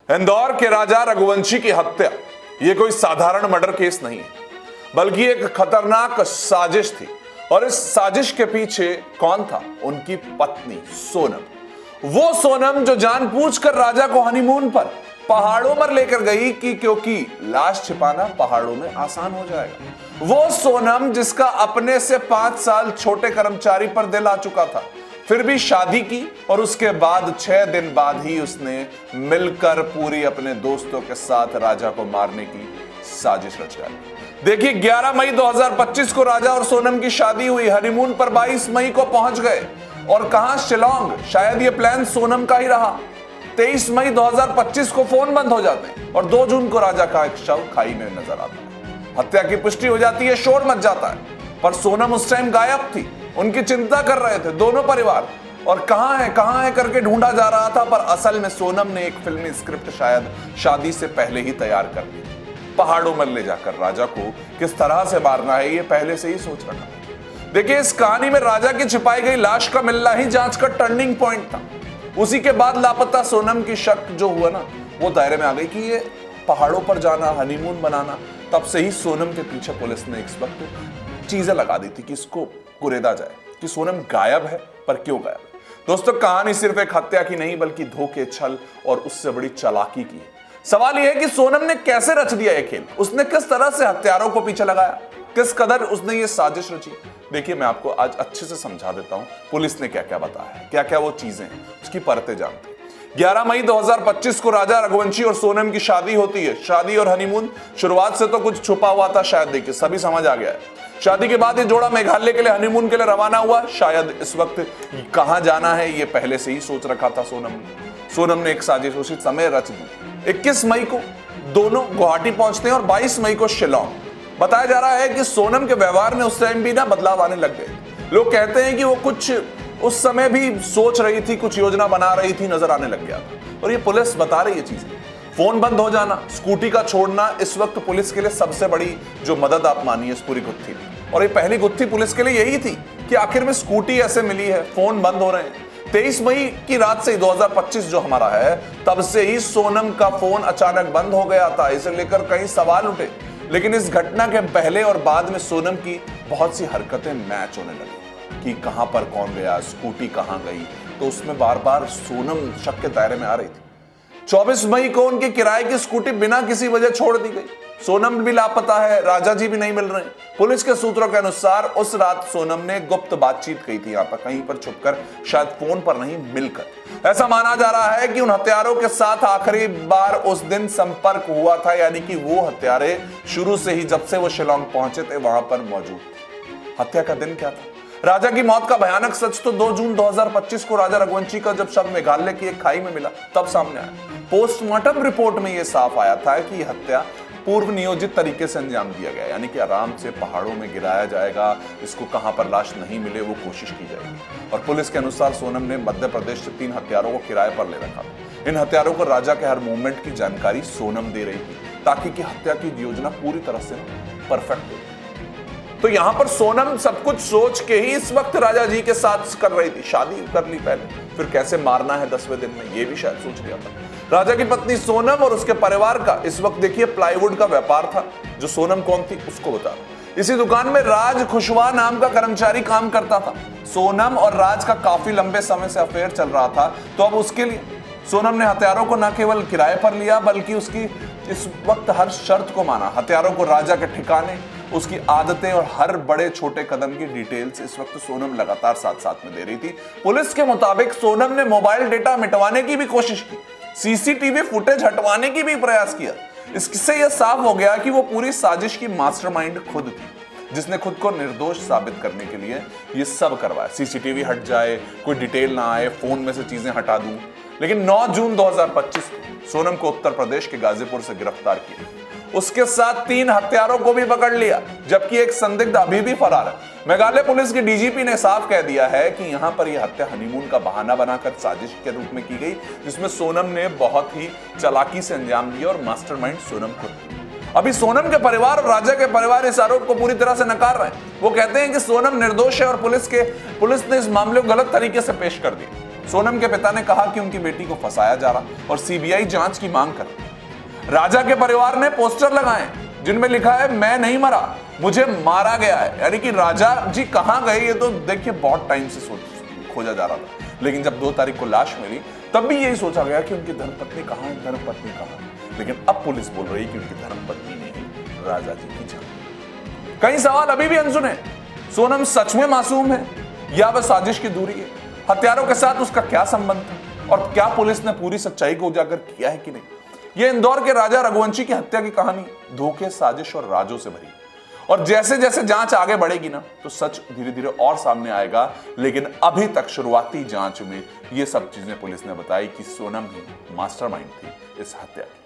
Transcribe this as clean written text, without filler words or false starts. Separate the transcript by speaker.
Speaker 1: इंदौर के राजा रघुवंशी की हत्या यह कोई साधारण मर्डर केस नहीं है, बल्कि एक खतरनाक साजिश थी। और इस साजिश के पीछे कौन था? उनकी पत्नी सोनम। वो सोनम जो जानबूझकर राजा को हनीमून पर पहाड़ों पर लेकर गई क्योंकि लाश छिपाना पहाड़ों में आसान हो जाएगा। वो सोनम जिसका अपने से 5 साल छोटे कर्मचारी पर दिल आ चुका था, फिर भी शादी की और उसके बाद 6 दिन बाद ही उसने मिलकर पूरी अपने दोस्तों के साथ राजा को मारने की साजिश रच डाली। देखिए 11 मई 2025 को राजा और सोनम की शादी हुई। हनीमून पर 22 मई को पहुंच गए और कहां? शिलोंग। शायद यह प्लान सोनम का ही रहा। 23 मई 2025 को फोन बंद हो जाते हैं और 2 जून को राजा का एक शव खाई में नजर आता है। हत्या की पुष्टि हो जाती है, शोर मच जाता है, पर सोनम उस टाइम गायब थी। उनकी चिंता कर रहे थे दोनों परिवार, और कहां है करके ढूंढा जा रहा था। पर असल में सोनम ने एक फिल्मी स्क्रिप्ट शायद शादी से पहले ही तैयार कर ली। पहाड़ों में ले जाकर राजा को किस तरह से मारना है ये पहले से ही सोच रखा था। देखिए इस कहानी में राजा की छिपाई गई लाश का मिलना ही जांच का टर्निंग पॉइंट था। उसी के बाद लापता सोनम की शक जो हुआ ना, वो दायरे में आ गई कि ये पहाड़ों पर जाना, हनीमून बनाना। तब से ही सोनम के पीछे पुलिस ने इस वक्त चीजें लगा दी थी कि इसको कुरेदा जाए कि सोनम गायब है, पर क्यों गायब है। दोस्तों कहानी सिर्फ एक हत्या की नहीं, बल्कि धोखे, छल और उससे बड़ी चालाकी की है। सवाल यह है कि सोनम ने कैसे रच दिया यह खेल? उसने किस तरह से हत्यारों को पीछे लगाया? किस कदर उसने ये साजिश रची? देखिए मैं आपको आज अच्छे से समझा देता हूं पुलिस ने क्या क्या बताया है, क्या क्या वो चीजें हैं, उसकी परतें जानते हैं। 11 मई 2025 को राजा रघुवंशी और सोनम की शादी होती है। शादी और हनीमून, शुरुआत से तो कुछ छुपा हुआ था शायद, देखिए सभी समझ आ गया है। शादी के बाद ये जोड़ा मेघालय के लिए हनीमून के लिए रवाना हुआ। शायद इस वक्त कहां जाना है ये पहले से ही सोच रखा था सोनम ने एक साजिश उसी समय रच दी। 21 मई को दोनों गुवाहाटी पहुंचते हैं और 22 मई को शिलोंग। बताया जा रहा है कि सोनम के व्यवहार में उस टाइम भी ना बदलाव आने लग गए। लोग कहते हैं कि वो कुछ उस समय भी सोच रही थी, कुछ योजना बना रही थी, नजर आने लग गया। और ये पुलिस बता रही है चीजें। फोन बंद हो जाना, स्कूटी का छोड़ना इस वक्त पुलिस के लिए सबसे बड़ी जो मदद आप मानिए इस पूरी गुत्थी में। और ये पहली गुत्थी पुलिस के लिए यही थी कि आखिर में स्कूटी ऐसे मिली है, फोन बंद हो रहे हैं। 23 मई की रात से 2025 जो हमारा है, तब से ही सोनम का फोन अचानक बंद हो गया था। इसे लेकर कई सवाल उठे, लेकिन इस घटना के पहले और बाद में सोनम की बहुत सी हरकतें मैच होने लगी कि कहां पर कौन गया, स्कूटी कहां गई, तो उसमें बार बार सोनम शक के दायरे में आ रही थी। 24 मई को उनके किराए की स्कूटी बिना किसी वजह छोड़ दी गई। सोनम भी लापता है, राजा जी भी नहीं मिल रहे। पुलिस के सूत्रों के अनुसार उस रात सोनम ने गुप्त बातचीत की थी, यहां पर कहीं पर छुपकर, शायद फोन पर नहीं, मिलकर। ऐसा माना जा रहा है कि उन हत्यारों के साथ आखिरी बार उस दिन संपर्क हुआ था, यानी कि वो हत्यारे शुरू से ही जब से वो शिलोंग पहुंचे थे वहां पर मौजूद। हत्या का दिन क्या था? राजा की मौत का भयानक सच तो 2 जून 2025 को राजा रघुवंशी का जब शव मेघालय की एक खाई में मिला तब सामने आया। पोस्टमार्टम रिपोर्ट में यह साफ आया था कि हत्या पूर्व नियोजित तरीके से अंजाम दिया गया, यानी कि आराम से पहाड़ों में गिराया जाएगा, इसको कहां पर लाश नहीं मिले वो कोशिश की जाएगी। और पुलिस के अनुसार सोनम ने मध्य प्रदेश से 3 हत्यारों को किराए पर ले रखा था। इन हत्यारों को राजा के हर मूवमेंट की जानकारी सोनम दे रही थी, ताकि कि हत्या की योजना पूरी तरह से परफेक्ट हो। तो यहां पर सोनम सब कुछ सोच के ही इस वक्त राजा जी के साथ कर रही थी। शादी कर ली पहले, फिर कैसे मारना है 10वें दिन में, ये भी शायद सोच लिया था। राजा की पत्नी सोनम और उसके परिवार का इस वक्त देखिए प्लाईवुड का व्यापार था। जो सोनम कौन थी उसको बता। इसी दुकान में राज खुशवा नाम का कर्मचारी काम करता था। सोनम और राज का काफी लंबे समय से अफेयर चल रहा था, तो अब उसके लिए सोनम ने हथियारों को न केवल किराए पर लिया, बल्कि उसकी इस वक्त हर शर्त को माना। हथियारों को राजा के ठिकाने, उसकी आदतें और हर बड़े छोटे कदम की डिटेल्स इस वक्त सोनम लगातार साथ साथ में दे रही थी। पुलिस के मुताबिक सोनम ने मोबाइल डेटा मिटवाने की भी कोशिश की, सीसीटीवी फुटेज हटवाने की भी प्रयास किया। इससे यह साफ हो गया कि वो पूरी साजिश की मास्टरमाइंड खुद थी, जिसने खुद को निर्दोष साबित करने के लिए ये सब करवाया। सीसीटीवी हट जाए, कोई डिटेल ना आए, फोन में से चीजें हटा दूं। लेकिन 9 जून 2025 को सोनम को उत्तर प्रदेश के गाजीपुर से गिरफ्तार किया। उसके साथ 3 हत्यारों को भी पकड़ लिया, जबकि एक संदिग्ध अभी भी फरार है। मेघालय पुलिस के डीजीपी ने साफ कह दिया है कि यहां पर यह हत्या हनीमून का बहाना बनाकर साजिश के रूप में की गई, जिसमें सोनम ने बहुत ही चालाकी से अंजाम दिया और मास्टरमाइंड सोनम खुद थी। अभी सोनम के परिवार और राजा के परिवार इस आरोप को पूरी तरह से नकार रहे हैं। वो कहते हैं कि सोनम निर्दोष है और पुलिस ने इस मामले को गलत तरीके से पेश कर दिया। सोनम के पिता ने कहा कि उनकी बेटी को फंसाया जा रहा और सीबीआई जांच की मांग कर रही। राजा के परिवार ने पोस्टर लगाए जिनमें लिखा है मैं नहीं मरा, मुझे मारा गया है। यानी कि राजा जी कहां गए ये तो देखिए बहुत टाइम से खोजा जा रहा था, लेकिन जब 2 तारीख को लाश मिली तब भी यही सोचा गया कि उनकी धर्मपत्नी कहां है, धर्मपत्नी कहां है। लेकिन अब पुलिस बोल रही है कि उनकी धर्मपत्नी नहीं, राजा जी की जान। कई सवाल अभी भी अनसुने। सोनम सच में मासूम है या वह साजिश की दूरी है? हत्यारों के साथ उसका क्या संबंध था और क्या पुलिस ने पूरी सच्चाई को उजागर किया है कि नहीं? यह इंदौर के राजा रघुवंशी की हत्या की कहानी धोखे, साजिश और राजों से भरी। और जैसे जैसे जांच आगे बढ़ेगी ना तो सच धीरे धीरे और सामने आएगा। लेकिन अभी तक शुरुआती जांच में ये सब चीजें पुलिस ने बताई कि सोनम ही मास्टरमाइंड थी इस हत्या की।